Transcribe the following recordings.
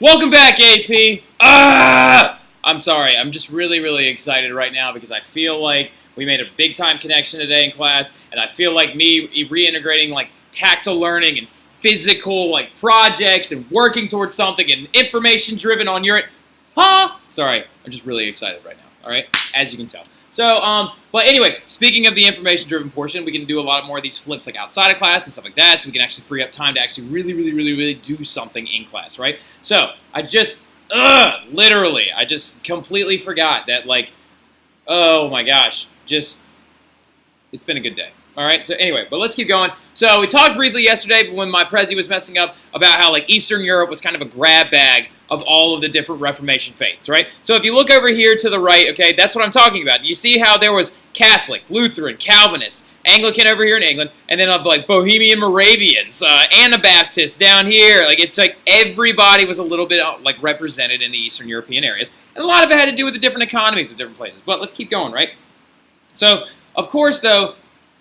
Welcome back, AP. I'm sorry. I'm just really excited right now because I feel like we made a big-time connection today in class, and I feel like me reintegrating like tactile learning and physical like projects and working towards something and information-driven on your... Sorry. I'm just really excited right now, all right? As you can tell. So, but anyway, speaking of the information-driven portion, we can do a lot more of these flips like outside of class and stuff like that, so we can actually free up time to actually really do something in class, right? So, I just, literally, I just completely forgot that, like, oh my gosh, just, it's been a good day. All right, so anyway, but let's keep going. So we talked briefly yesterday when my Prezi was messing up about how like Eastern Europe was kind of a grab bag of all of the different Reformation faiths, right? So if you look over here to the right, okay, that's what I'm talking about. You see how there was Catholic, Lutheran, Calvinist, Anglican over here in England, and then of like Bohemian Moravians, Anabaptists down here. Like it's like everybody was a little bit like represented in the Eastern European areas, and a lot of it had to do with the different economies of different places. But let's keep going, right? So of course, though.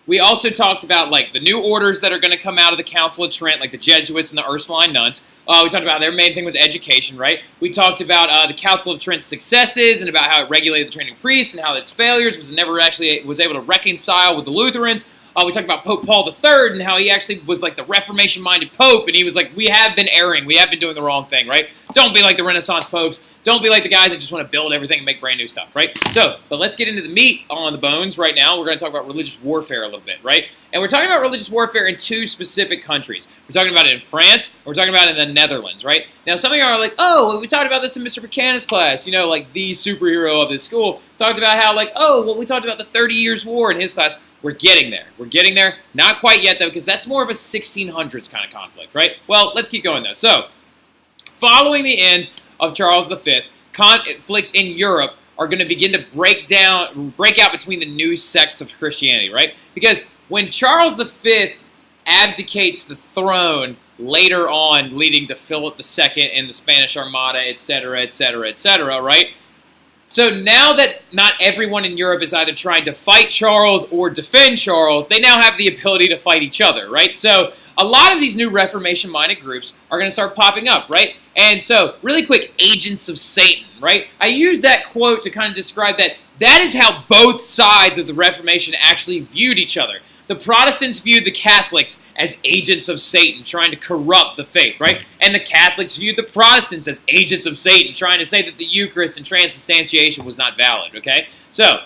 We also talked about like the new orders that are going to come out of the Council of Trent, like the Jesuits and the Ursuline nuns. We talked about their main thing was education, right? We talked about the Council of Trent's successes and about how it regulated the training of priests and how its failures was never actually was able to reconcile with the Lutherans. We talked about Pope Paul III and how he actually was like the Reformation-minded Pope, and he was like, we have been erring, we have been doing the wrong thing, right? Don't be like the Renaissance popes. Don't be like the guys that just want to build everything and make brand new stuff, right? So, but let's get into the meat on the bones right now. We're going to talk about religious warfare a little bit, right? And we're talking about religious warfare in two specific countries. We're talking about it in France, and we're talking about it in the Netherlands, right? Now, some of you are like, oh, we talked about this in Mr. Buchanan's class, you know, like the superhero of this school. Talked about how, like, oh, well, we talked about the 30 Years' War in his class. We're getting there. We're getting there. Not quite yet, though, because that's more of a 1600s kind of conflict, right? Well, let's keep going, though. So, following the end of Charles V, conflicts in Europe are going to begin to break out between the new sects of Christianity, right? Because when Charles V abdicates the throne later on, leading to Philip II and the Spanish Armada, etc., right? So now that not everyone in Europe is either trying to fight Charles or defend Charles, they now have the ability to fight each other, right? So a lot of these new Reformation-minded groups are going to start popping up, right? And so, really quick, agents of Satan, right? I use that quote to kind of describe that. That is how both sides of the Reformation actually viewed each other. The Protestants viewed the Catholics as agents of Satan, trying to corrupt the faith, right? And the Catholics viewed the Protestants as agents of Satan, trying to say that the Eucharist and transubstantiation was not valid, okay? So,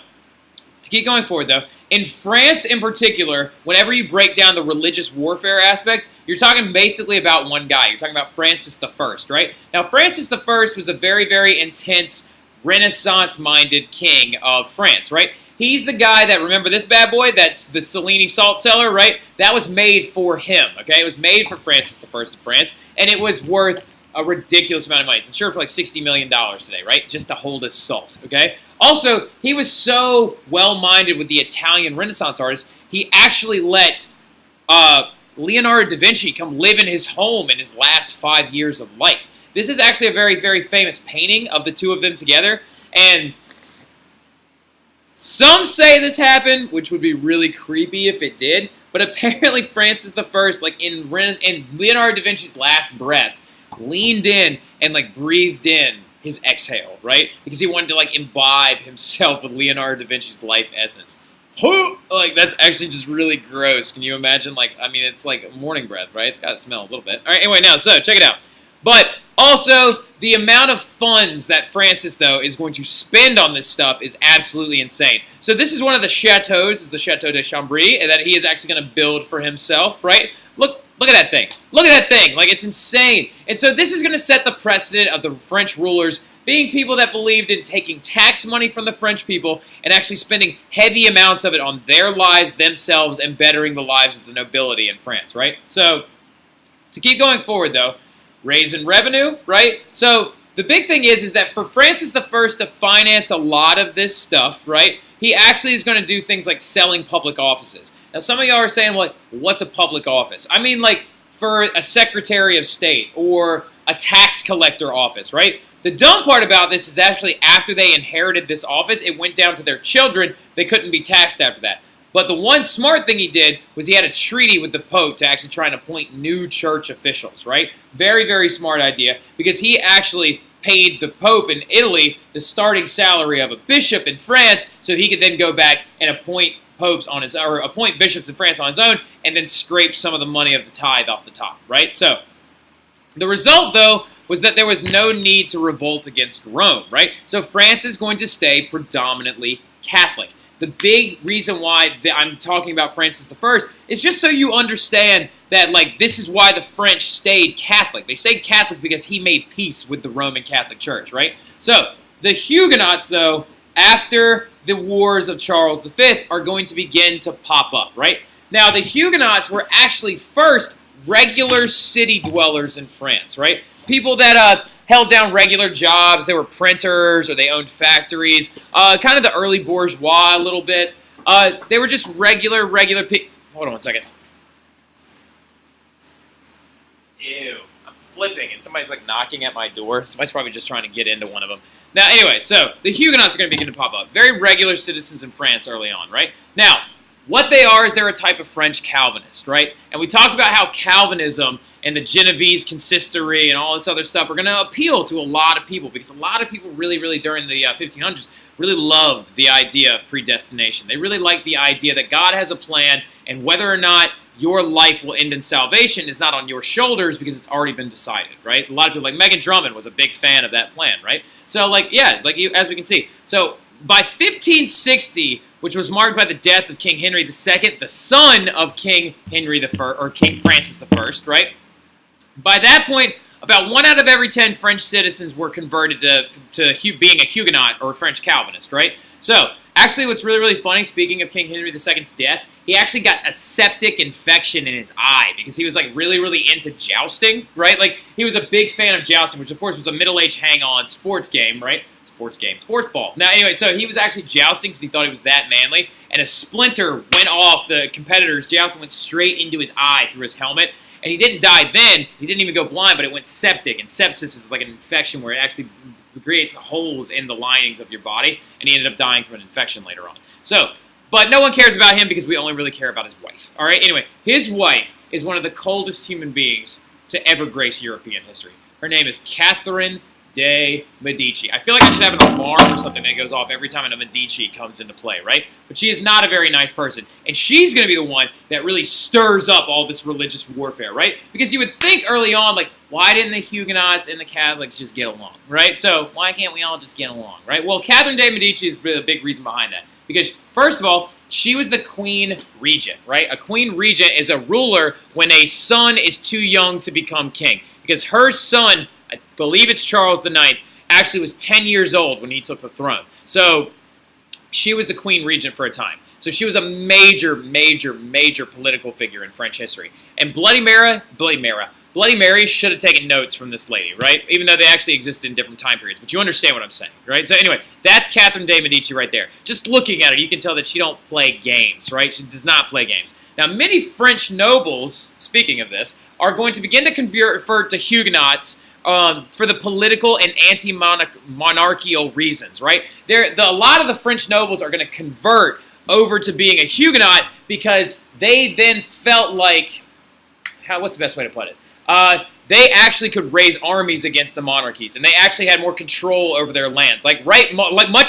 to keep going forward, though, in France in particular, whenever you break down the religious warfare aspects, you're talking basically about one guy. You're talking about Francis I, right? Now, Francis I was a very intense, Renaissance-minded king of France, right? He's the guy that, remember this bad boy? That's the Cellini salt cellar, right? That was made for him, okay? It was made for Francis I of France, and it was worth a ridiculous amount of money. It's insured for like $60 million today, right? Just to hold his salt, okay? Also, he was so well-minded with the Italian Renaissance artists, he actually let Leonardo da Vinci come live in his home in his last 5 years of life. This is actually a very famous painting of the two of them together, and some say this happened, which would be really creepy if it did, but apparently Francis I, like in Leonardo da Vinci's last breath, leaned in and like breathed in his exhale, right? Because he wanted to like imbibe himself with Leonardo da Vinci's life essence. Like, that's actually just really gross. Can you imagine? Like, I mean, it's like morning breath, right? It's got to smell a little bit. All right, anyway, now, so check it out. But also, the amount of funds that Francis, though, is going to spend on this stuff is absolutely insane. So this is one of the chateaus, is the Chateau de Chambry, and that he is actually going to build for himself, right? Look at that thing. Look at that thing. Like, it's insane. And so this is going to set the precedent of the French rulers being people that believed in taking tax money from the French people and actually spending heavy amounts of it on their lives, themselves, and bettering the lives of the nobility in France, right? So, to keep going forward, though, raising revenue, right? So the big thing is that for Francis I to finance a lot of this stuff, right, he actually is going to do things like selling public offices. Now, some of y'all are saying, like, what's a public office? I mean, like, for a Secretary of State or a tax collector office, right? The dumb part about this is actually after they inherited this office, it went down to their children. They couldn't be taxed after that. But the one smart thing he did was he had a treaty with the Pope to actually try and appoint new church officials, right? Very, very smart idea, because he actually paid the Pope in Italy the starting salary of a bishop in France, so he could then go back and appoint appoint bishops in France on his own, and then scrape some of the money of the tithe off the top, right? So the result, though, was that there was no need to revolt against Rome, right? So France is going to stay predominantly Catholic. The big reason why I'm talking about Francis I is just so you understand that, like, this is why the French stayed Catholic. They stayed Catholic because he made peace with the Roman Catholic Church, right? So the Huguenots, though, after the wars of Charles V, are going to begin to pop up, right? Now, the Huguenots were actually first regular city dwellers in France, right? People that held down regular jobs. They were printers or they owned factories. Kind of the early bourgeois a little bit. They were just regular people. Hold on one second. Ew. I'm flipping and somebody's like knocking at my door. Somebody's probably just trying to get into one of them. Now, anyway, so the Huguenots are going to begin to pop up. Very regular citizens in France early on, right? Now, what they are is they're a type of French Calvinist, right? And we talked about how Calvinism and the Genovese consistory and all this other stuff are going to appeal to a lot of people, because a lot of people really during the 1500s really loved the idea of predestination. They really liked the idea that God has a plan, and whether or not your life will end in salvation is not on your shoulders because it's already been decided, right? A lot of people, like Megan Drummond, was a big fan of that plan, right? So, like, yeah, like as we can see. So, by 1560, which was marked by the death of King Henry II, the son of King Henry I, or King Francis I, right? By that point, about 1 out of every 10 French citizens were converted to being a Huguenot or a French Calvinist, right? So, actually, what's really funny, speaking of King Henry II's death, he actually got a septic infection in his eye because he was like really into jousting, right? Like, he was a big fan of jousting, which of course was a middle-aged hang-on sports game, right? Sports ball. Now, anyway, so he was actually jousting because he thought he was that manly, and a splinter went off the competitor's jousting, went straight into his eye through his helmet, and he didn't die then. He didn't even go blind, but it went septic, and sepsis is like an infection where it actually creates holes in the linings of your body, and he ended up dying from an infection later on. So, but no one cares about him because we only really care about his wife. All right, anyway, his wife is one of the coldest human beings to ever grace European history. Her name is Catherine de Medici. I feel like I should have an alarm or something that goes off every time a Medici comes into play, right? But she is not a very nice person. And she's going to be the one that really stirs up all this religious warfare, right? Because you would think early on, like, why didn't the Huguenots and the Catholics just get along, right? So why can't we all just get along, right? Well, Catherine de Medici is the big reason behind that. Because, first of all, she was the queen regent, right? A queen regent is a ruler when a son is too young to become king. Because her son, I believe it's Charles IX, actually was 10 years old when he took the throne. So she was the queen regent for a time. So she was a major political figure in French history. And Bloody Mary should have taken notes from this lady, right? Even though they actually existed in different time periods. But you understand what I'm saying, right? So anyway, that's Catherine de Medici right there. Just looking at her, you can tell that she don't play games, right? She does not play games. Now, many French nobles, speaking of this, are going to begin to convert to Huguenots for the political and anti-monarchical reasons, right? A lot of the French nobles are going to convert over to being a Huguenot because they then felt like, what's the best way to put it? They actually could raise armies against the monarchies, and they actually had more control over their lands. Much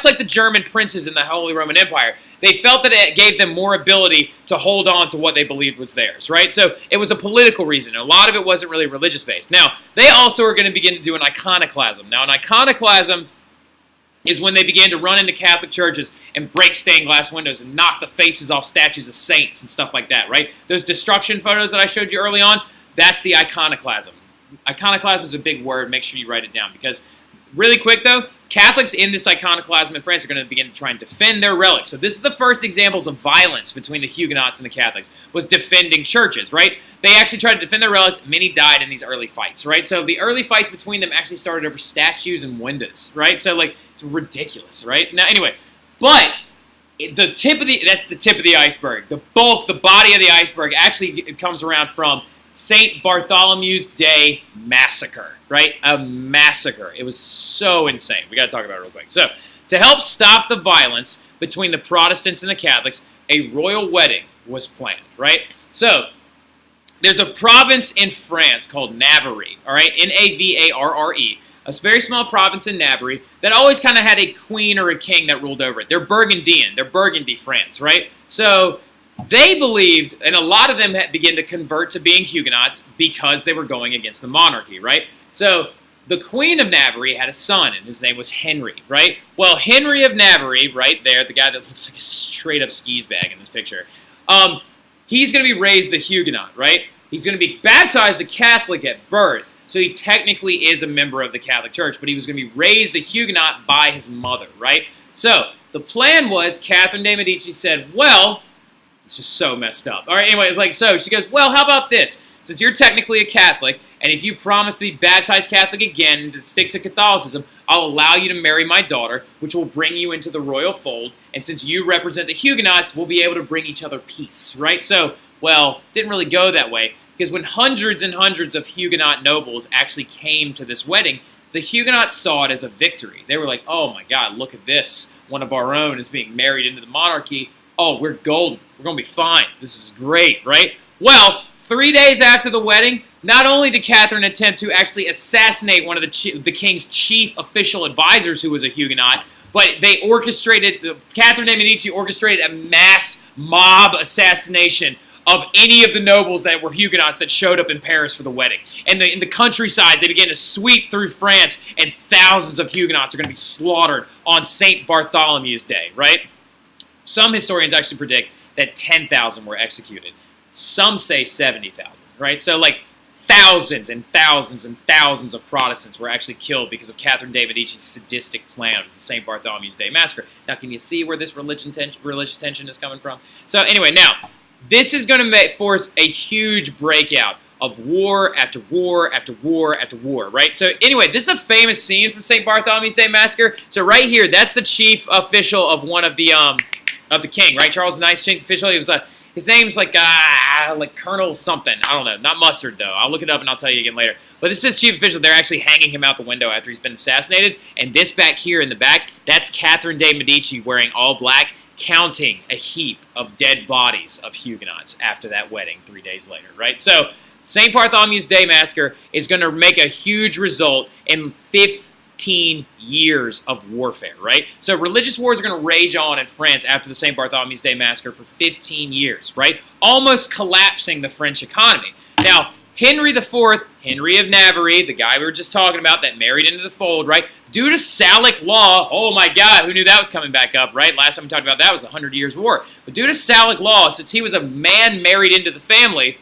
like the German princes in the Holy Roman Empire, they felt that it gave them more ability to hold on to what they believed was theirs, right? So it was a political reason. A lot of it wasn't really religious-based. Now, they also are going to begin to do an iconoclasm. Now, an iconoclasm is when they began to run into Catholic churches and break stained glass windows and knock the faces off statues of saints and stuff like that, right? Those destruction photos that I showed you early on, that's the iconoclasm. Iconoclasm is a big word. Make sure you write it down because, really quick though, Catholics in this iconoclasm in France are going to begin to try and defend their relics. So this is the first examples of violence between the Huguenots and the Catholics, was defending churches, right? They actually tried to defend their relics. Many died in these early fights, right? So the early fights between them actually started over statues and windows, right? So, like, it's ridiculous, right? Now, anyway, but that's the tip of the iceberg. The bulk, the body of the iceberg actually comes around from St. Bartholomew's Day Massacre, right? A massacre. It was so insane. We got to talk about it real quick. So, to help stop the violence between the Protestants and the Catholics, a royal wedding was planned, right? So there's a province in France called Navarre, all right, Navarre, a very small province in Navarre that always kind of had a queen or a king that ruled over it. They're Burgundian, they're Burgundy, France, right? So they believed, and a lot of them began to convert to being Huguenots because they were going against the monarchy, right? So the Queen of Navarre had a son, and his name was Henry, right? Well, Henry of Navarre, right there, the guy that looks like a straight-up skis bag in this picture, he's going to be raised a Huguenot, right? He's going to be baptized a Catholic at birth, so he technically is a member of the Catholic Church, but he was going to be raised a Huguenot by his mother, right? So the plan was, Catherine de' Medici said, well, it's just so messed up. All right, anyway, it's like, so she goes, well, how about this? Since you're technically a Catholic, and if you promise to be baptized Catholic again and to stick to Catholicism, I'll allow you to marry my daughter, which will bring you into the royal fold. And since you represent the Huguenots, we'll be able to bring each other peace, right? So, well, didn't really go that way, because when hundreds and hundreds of Huguenot nobles actually came to this wedding, the Huguenots saw it as a victory. They were like, oh my God, look at this. One of our own is being married into the monarchy. Oh, we're golden. We're going to be fine. This is great, right? Well, 3 days after the wedding, not only did Catherine attempt to actually assassinate one of the king's chief official advisors, who was a Huguenot, but Catherine de' Medici orchestrated a mass mob assassination of any of the nobles that were Huguenots that showed up in Paris for the wedding. And in the countrysides, they began to sweep through France, and thousands of Huguenots are going to be slaughtered on St. Bartholomew's Day, right? Some historians actually predict that 10,000 were executed. Some say 70,000, right? So like thousands and thousands and thousands of Protestants were actually killed because of Catherine de' Medici's sadistic plan of the St. Bartholomew's Day massacre. Now, can you see where this religious tension is coming from? So anyway, now, this is going to force a huge breakout of war after war after war after war, right? So anyway, this is a famous scene from St. Bartholomew's Day massacre. So right here, that's the chief official of one of the king, right? Charles IX's chief official. He was his name's like Colonel something. I don't know. Not Mustard, though. I'll look it up and I'll tell you again later. But this is chief official. They're actually hanging him out the window after he's been assassinated. And this back here in the back, that's Catherine de' Medici wearing all black, counting a heap of dead bodies of Huguenots after that wedding 3 days later, right? So St. Bartholomew's Day massacre is going to make a huge result in 15 years of warfare, right? So religious wars are going to rage on in France after the St. Bartholomew's Day massacre for 15 years, right? Almost collapsing the French economy. Now, Henry IV, Henry of Navarre, the guy we were just talking about that married into the fold, right? Due to Salic law, oh my God, who knew that was coming back up, right? Last time we talked about that was the 100 Years' War. But due to Salic law, since he was a man married into the family,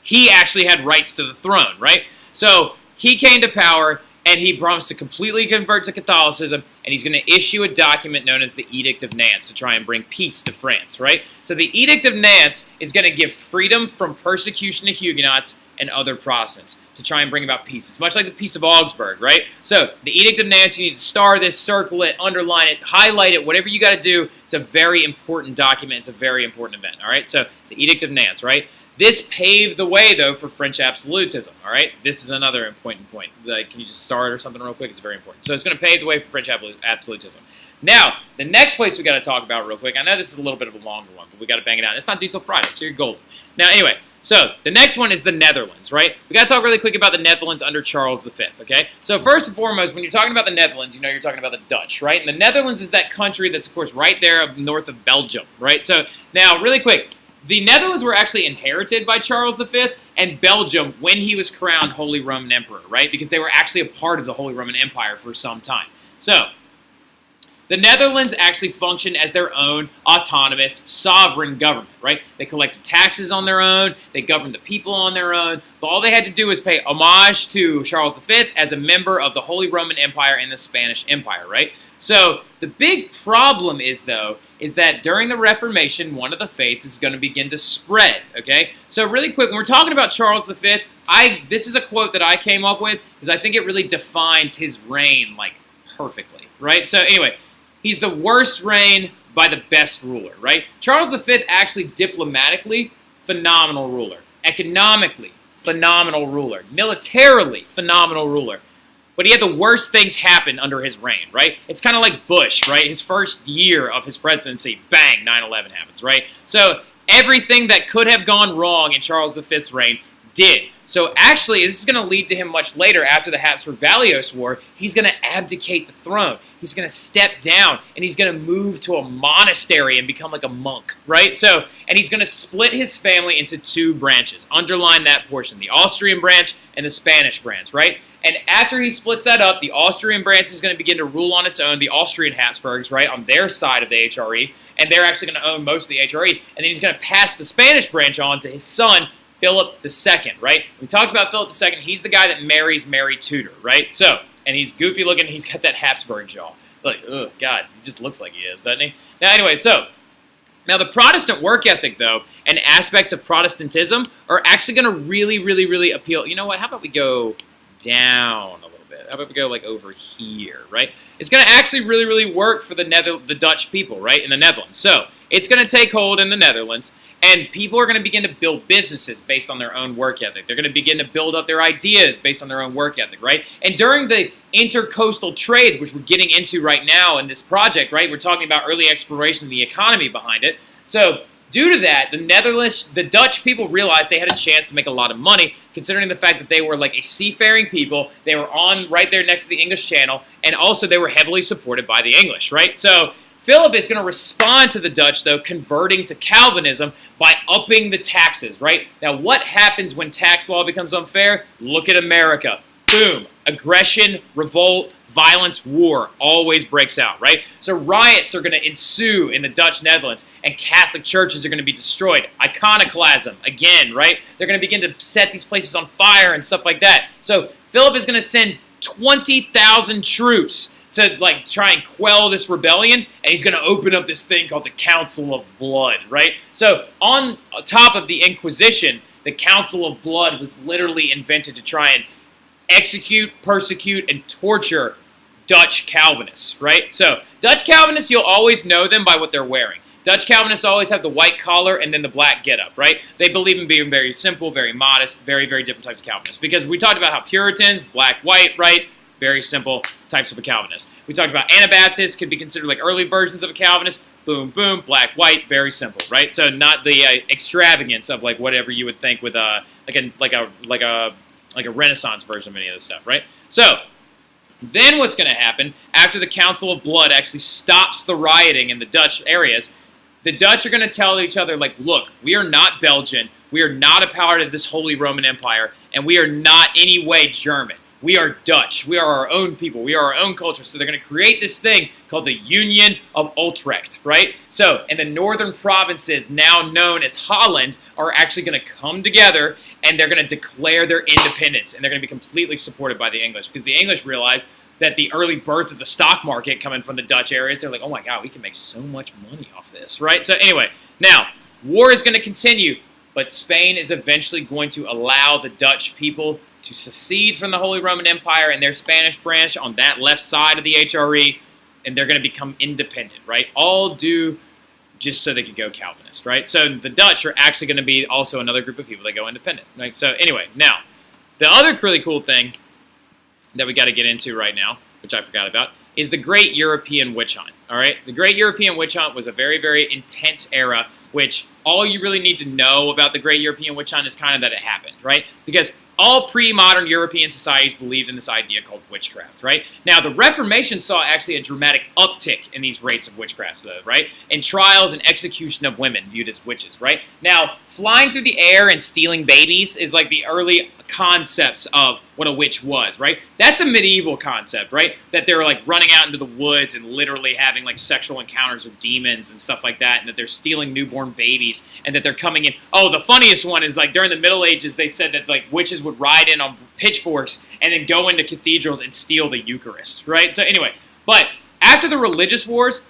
he actually had rights to the throne, right? So he came to power, and he promised to completely convert to Catholicism, and he's going to issue a document known as the Edict of Nantes to try and bring peace to France, right? So the Edict of Nantes is going to give freedom from persecution to Huguenots and other Protestants to try and bring about peace. It's much like the Peace of Augsburg, right? So the Edict of Nantes, you need to star this, circle it, underline it, highlight it, whatever you got to do. It's a very important document. It's a very important event, all right? So the Edict of Nantes, right? This paved the way, though, for French absolutism, all right? This is another important point. Can you just start or something real quick? It's very important. So it's going to pave the way for French absolutism. Now, the next place we got to talk about real quick, I know this is a little bit of a longer one, but we got to bang it out. It's not due till Friday, so you're golden. Now, anyway, so the next one is the Netherlands, right? We got to talk really quick about the Netherlands under Charles V, okay? So first and foremost, when you're talking about the Netherlands, you know you're talking about the Dutch, right? And the Netherlands is that country that's, of course, right there up north of Belgium, right? So now, really quick, the Netherlands were actually inherited by Charles V and Belgium when he was crowned Holy Roman Emperor, right? Because they were actually a part of the Holy Roman Empire for some time. So, the Netherlands actually functioned as their own autonomous sovereign government, right? They collected taxes on their own, they governed the people on their own, but all they had to do was pay homage to Charles V as a member of the Holy Roman Empire and the Spanish Empire, right? So the big problem is, though, is that during the Reformation, one of the faiths is going to begin to spread, okay? So really quick, when we're talking about Charles V, this is a quote that I came up with because I think it really defines his reign, like, perfectly, right? So anyway, he's the worst reign by the best ruler, right? Charles V actually diplomatically, phenomenal ruler. Economically, phenomenal ruler. Militarily, phenomenal ruler. but he had the worst things happen under his reign, right? It's kind of like Bush, right? His first year of his presidency, bang, 9/11 happens, right? So everything that could have gone wrong in Charles V's reign did. So actually, this is going to lead to him much later after the Habsburg-Valios War. He's going to abdicate the throne. He's going to step down, and he's going to move to a monastery and become like a monk, right? So, and he's going to split his family into two branches. Underline that portion, the Austrian branch and the Spanish branch, right? And after he splits that up, the Austrian branch is going to begin to rule on its own, the Austrian Habsburgs, right, on their side of the HRE, and they're actually going to own most of the HRE. And then he's going to pass the Spanish branch on to his son, Philip II, right? We talked about Philip II. He's the guy that marries Mary Tudor, right? So, and he's goofy looking. He's got that Habsburg jaw. Like, oh, God, he just looks like he is, doesn't he? Now, anyway, so now the Protestant work ethic, though, and aspects of Protestantism are actually going to really, really, really appeal. You know what? How about we go down a little bit? How about we go, like, over here, right? It's going to actually really, really work for the Dutch people, right, in the Netherlands. So it's going to take hold in the Netherlands. And people are going to begin to build businesses based on their own work ethic. They're going to begin to build up their ideas based on their own work ethic, right? And during the intercoastal trade, which we're getting into right now in this project, right? We're talking about early exploration and the economy behind it. So due to that, the Dutch people realized they had a chance to make a lot of money, considering the fact that they were like a seafaring people. They were on right there next to the English Channel, and also they were heavily supported by the English, right? So Philip is going to respond to the Dutch, though, converting to Calvinism by upping the taxes, right? Now, what happens when tax law becomes unfair? Look at America. Boom. Aggression, revolt, violence, war always breaks out, right? So riots are going to ensue in the Dutch Netherlands, and Catholic churches are going to be destroyed. Iconoclasm, again, right? They're going to begin to set these places on fire and stuff like that. So Philip is going to send 20,000 troops to like try and quell this rebellion, and he's going to open up this thing called the Council of Blood, right? So on top of the Inquisition, the Council of Blood was literally invented to try and execute, persecute, and torture Dutch Calvinists, right? So Dutch Calvinists, you'll always know them by what they're wearing. Dutch Calvinists always have the white collar and then the black getup, right? They believe in being very simple, very modest, very, very different types of Calvinists. Because we talked about how Puritans, black, white, right? Very simple types of a Calvinist. We talked about Anabaptists, could be considered like early versions of a Calvinist. Boom, boom, black, white, very simple, right? So not the extravagance of like whatever you would think with like a Renaissance version of any of this stuff, right? So then what's going to happen after the Council of Blood actually stops the rioting in the Dutch areas? The Dutch are going to tell each other, like, look, we are not Belgian, we are not a part of this Holy Roman Empire, and we are not any way German. We are Dutch. We are our own people. We are our own culture. So they're going to create this thing called the Union of Utrecht, right? So, and the northern provinces, now known as Holland, are actually going to come together, and they're going to declare their independence, and they're going to be completely supported by the English, because the English realize that the early birth of the stock market coming from the Dutch areas, they're like, oh my God, we can make so much money off this, right? So anyway, now, war is going to continue, but Spain is eventually going to allow the Dutch people to secede from the Holy Roman Empire and their Spanish branch on that left side of the HRE, and they're going to become independent, right? All due just so they could go Calvinist, right? So the Dutch are actually going to be also another group of people that go independent, right? So anyway, now, the other really cool thing that we got to get into right now, which I forgot about, is the Great European Witch Hunt, all right? The Great European Witch Hunt was a very, very intense era, which all you really need to know about the Great European Witch Hunt is kind of that it happened, right? Because all pre-modern European societies believed in this idea called witchcraft, right? Now, the Reformation saw actually a dramatic uptick in these rates of witchcraft, though, right? And trials and execution of women viewed as witches, right? Now, flying through the air and stealing babies is like the early concepts of what a witch was, right? That's a medieval concept, right? That they're like running out into the woods and literally having like sexual encounters with demons and stuff like that, and that they're stealing newborn babies, and that they're coming in. Oh, the funniest one is like during the Middle Ages, they said that like witches would ride in on pitchforks and then go into cathedrals and steal the Eucharist, right? So anyway, but after the religious wars,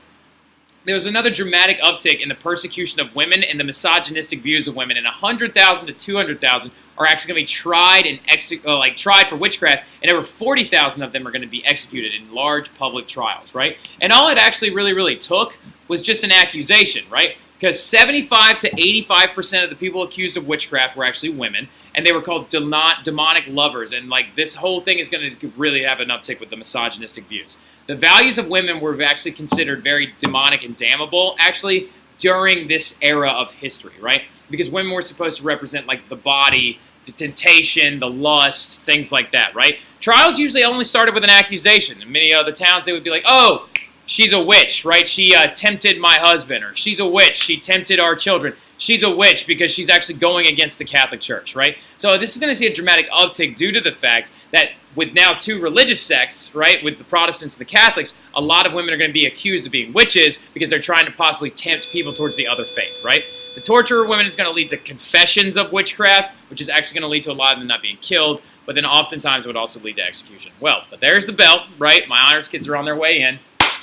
there was another dramatic uptick in the persecution of women and the misogynistic views of women, and 100,000 to 200,000 are actually going to be tried and tried for witchcraft, and over 40,000 of them are going to be executed in large public trials, right? And all it actually really took was just an accusation, right? Because 75 to 85% of the people accused of witchcraft were actually women, and they were called demonic lovers. And like this whole thing is going to really have an uptick with the misogynistic views. The values of women were actually considered very demonic and damnable, actually, during this era of history, right? Because women were supposed to represent like the body, the temptation, the lust, things like that, right? Trials usually only started with an accusation. In many other towns, they would be like, oh, she's a witch, right? She tempted my husband, or she's a witch. She tempted our children. She's a witch because she's actually going against the Catholic Church, right? So this is going to see a dramatic uptick due to the fact that with now two religious sects, right, with the Protestants and the Catholics, a lot of women are going to be accused of being witches because they're trying to possibly tempt people towards the other faith, right? The torture of women is going to lead to confessions of witchcraft, which is actually going to lead to a lot of them not being killed, but then oftentimes it would also lead to execution. Well, but there's the belt, right? My honors kids are on their way in.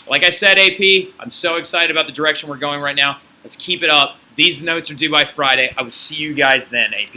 Like I said, AP, I'm so excited about the direction we're going right now. Let's keep it up. These notes are due by Friday. I will see you guys then, AP.